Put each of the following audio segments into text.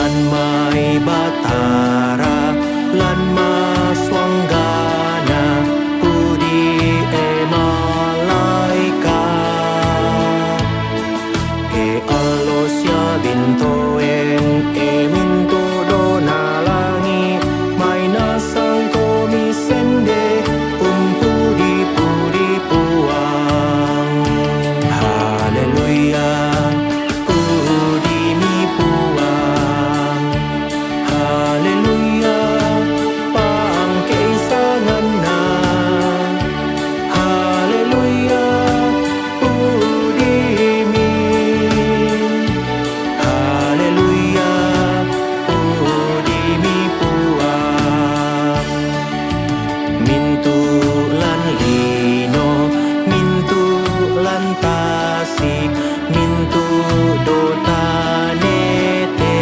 lan mai batara lan maswanggana pudi malaikat alosya bintoen minto dona langi mai nasang komisende pudi pudi puang haleluya pudi mi puang haleluya pang keisangan na haleluya pudi mi haleluya pudi mi puang mintu lan lino mintu lan tasik mintu dotanete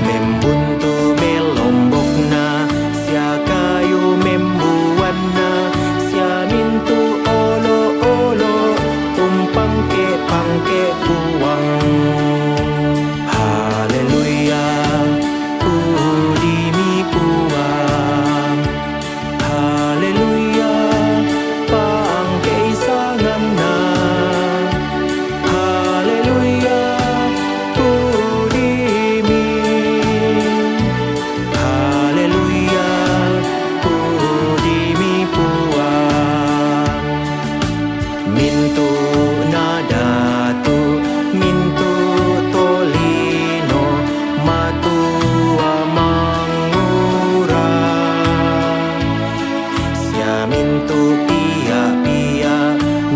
membuntu melombokna sia kayu membuana sia mintu olo olo pangke puang haleluya pudi mi puang haleluya pangke isanganna haleluya pudi mi haleluya pudi mi puang mintu nadatu mintu tolino matua mangura sia mintu pia pia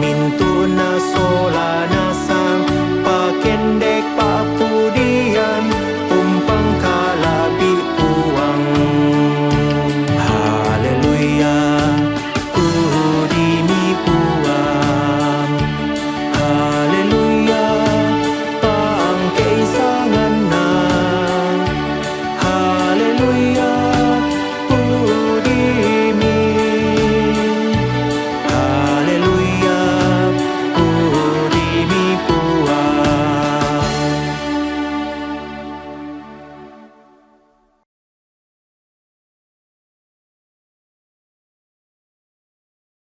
mintu na sola nasang pakende